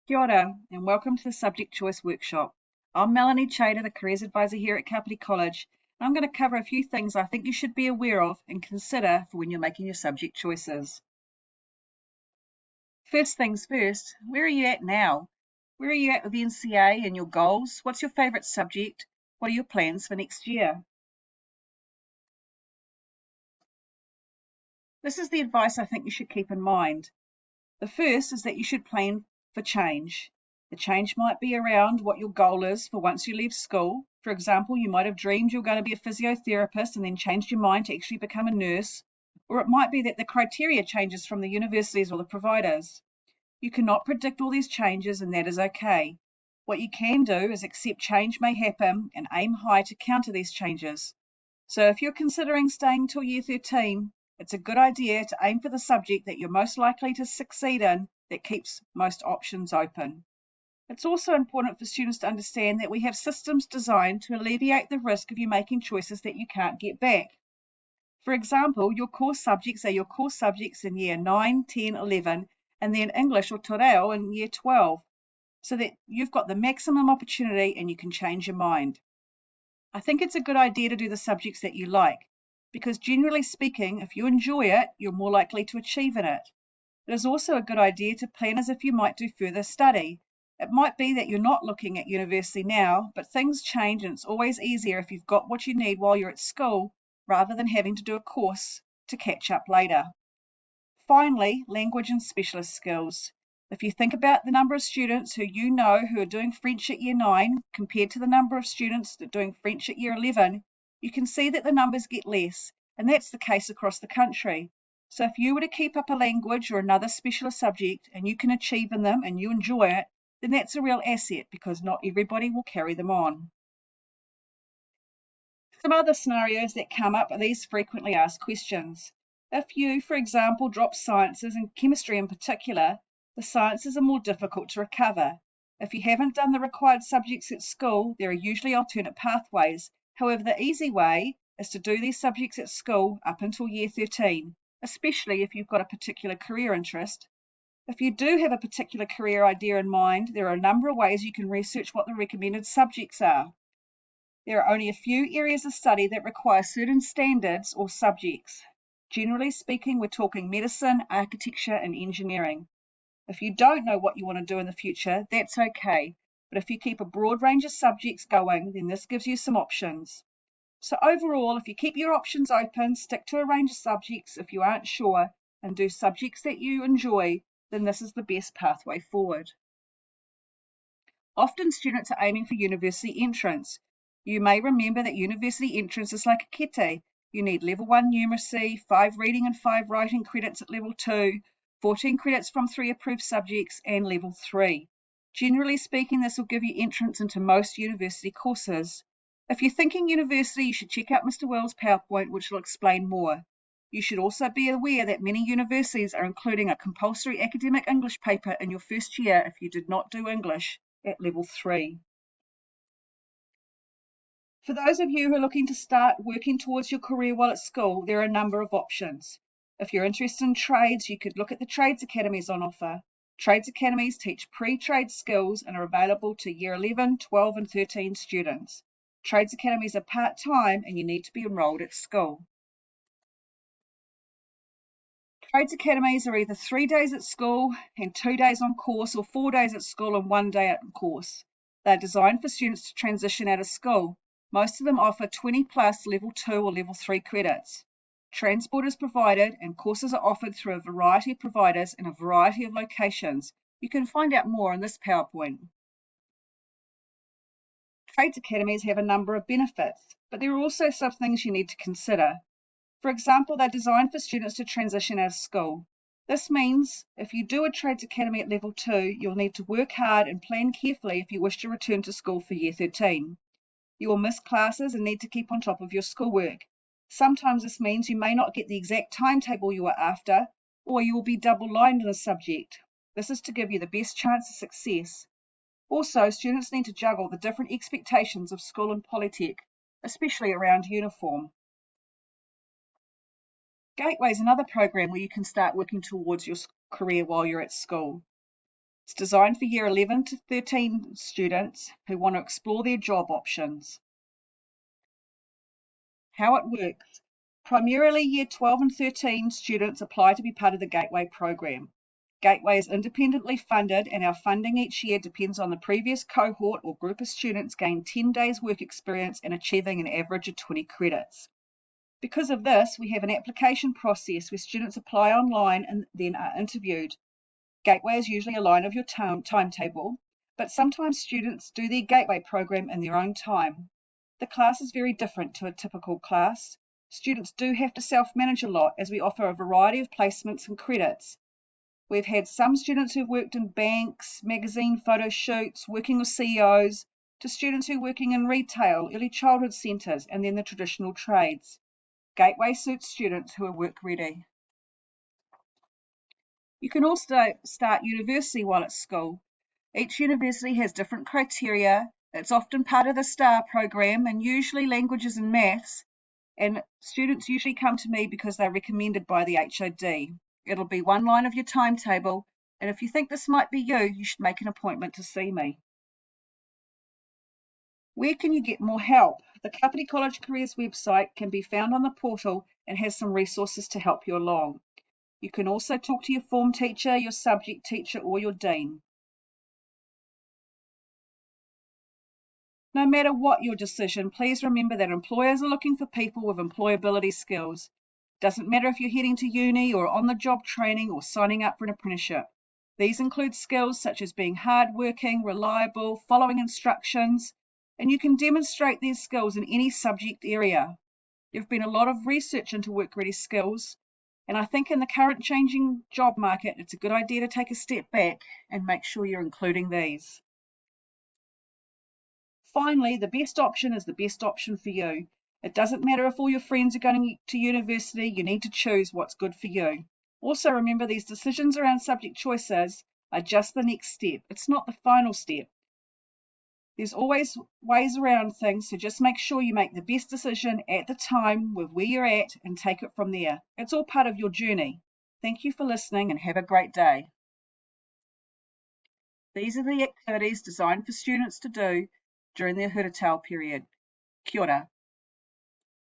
Kia ora, and welcome to the Subject Choice Workshop. I'm Melanie Chater, the Careers Advisor here at Kapiti College, and I'm going to cover a few things I think you should be aware of and consider for when you're making your subject choices. First things first, where are you at now? Where are you at with the NCA and your goals? What's your favourite subject? What are your plans for next year? This is the advice I think you should keep in mind. The first is that you should plan for change. The change might be around what your goal is for once you leave school. For example, you might have dreamed you're going to be a physiotherapist and then changed your mind to actually become a nurse. Or it might be that the criteria changes from the universities or the providers. You cannot predict all these changes, and that is okay. What you can do is accept change may happen and aim high to counter these changes. So if you're considering staying till year 13, it's a good idea to aim for the subject that you're most likely to succeed in that keeps most options open. It's also important for students to understand that we have systems designed to alleviate the risk of you making choices that you can't get back. For example, your core subjects are your core subjects in year 9, 10, 11, and then English or te reo in year 12, so that you've got the maximum opportunity and you can change your mind. I think it's a good idea to do the subjects that you like, because generally speaking, if you enjoy it, you're more likely to achieve in it. It is also a good idea to plan as if you might do further study. It might be that you're not looking at university now, but things change and it's always easier if you've got what you need while you're at school, rather than having to do a course to catch up later. Finally, language and specialist skills. If you think about the number of students who you know who are doing French at year 9 compared to the number of students that are doing French at year 11, you can see that the numbers get less, and that's the case across the country. So if you were to keep up a language or another specialist subject and you can achieve in them and you enjoy it, then that's a real asset because not everybody will carry them on. Some other scenarios that come up are these frequently asked questions. If you, for example, drop sciences and chemistry in particular, the sciences are more difficult to recover. If you haven't done the required subjects at school, there are usually alternate pathways. However, the easy way is to do these subjects at school up until year 13, especially if you've got a particular career interest. If you do have a particular career idea in mind, there are a number of ways you can research what the recommended subjects are. There are only a few areas of study that require certain standards or subjects. Generally speaking, we're talking medicine, architecture, and engineering. If you don't know what you want to do in the future, that's okay. But if you keep a broad range of subjects going, then this gives you some options. So overall, if you keep your options open, stick to a range of subjects if you aren't sure, and do subjects that you enjoy, then this is the best pathway forward. Often students are aiming for university entrance. You may remember that university entrance is like a kete. You need level 1 numeracy, 5 reading and 5 writing credits at level 2, 14 credits from 3 approved subjects, and level 3. Generally speaking, this will give you entrance into most university courses. If you're thinking university, you should check out Mr. Will's PowerPoint, which will explain more. You should also be aware that many universities are including a compulsory academic English paper in your first year if you did not do English at level 3. For those of you who are looking to start working towards your career while at school, there are a number of options. If you're interested in trades, you could look at the trades academies on offer. Trades academies teach pre-trade skills and are available to year 11, 12 and 13 students. Trades academies are part-time and you need to be enrolled at school. Trades academies are either 3 days at school and 2 days on course, or 4 days at school and 1 day on course. They're designed for students to transition out of school. Most of them offer 20 plus level 2 or level 3 credits. Transport is provided and courses are offered through a variety of providers in a variety of locations. You can find out more in this PowerPoint. Trades academies have a number of benefits, but there are also some things you need to consider. For example, they're designed for students to transition out of school. This means if you do a trades academy at level 2, you'll need to work hard and plan carefully if you wish to return to school for year 13. You will miss classes and need to keep on top of your schoolwork. Sometimes this means you may not get the exact timetable you are after, or you will be double-lined in a subject. This is to give you the best chance of success. Also, students need to juggle the different expectations of school and polytech, especially around uniform. Gateway is another program where you can start working towards your career while you're at school. It's designed for year 11 to 13 students who want to explore their job options. How it works. Primarily year 12 and 13 students apply to be part of the Gateway program. Gateway is independently funded, and our funding each year depends on the previous cohort or group of students gaining 10 days work experience and achieving an average of 20 credits. Because of this, we have an application process where students apply online and then are interviewed. Gateway is usually a line of your timetable, but sometimes students do their Gateway program in their own time. The class is very different to a typical class. Students do have to self-manage a lot as we offer a variety of placements and credits. We've had some students who've worked in banks, magazine photo shoots, working with CEOs, to students who are working in retail, early childhood centres, and then the traditional trades. Gateway suits students who are work ready. You can also start university while at school. Each university has different criteria. It's often part of the STAR program and usually languages and maths, and students usually come to me because they're recommended by the HOD. It'll be one line of your timetable, and if you think this might be you, you should make an appointment to see me. Where can you get more help? The Kapiti College Careers website can be found on the portal and has some resources to help you along. You can also talk to your form teacher, your subject teacher, or your dean. No matter what your decision, please remember that employers are looking for people with employability skills. Doesn't matter if you're heading to uni or on-the-job training or signing up for an apprenticeship. These include skills such as being hardworking, reliable, following instructions, and you can demonstrate these skills in any subject area. There's been a lot of research into work-ready skills, and I think in the current changing job market, it's a good idea to take a step back and make sure you're including these. Finally, the best option is the best option for you. It doesn't matter if all your friends are going to university, you need to choose what's good for you. Also remember, these decisions around subject choices are just the next step. It's not the final step. There's always ways around things, so just make sure you make the best decision at the time with where you're at and take it from there. It's all part of your journey. Thank you for listening and have a great day. These are the activities designed for students to do during their huratau period. Kia ora.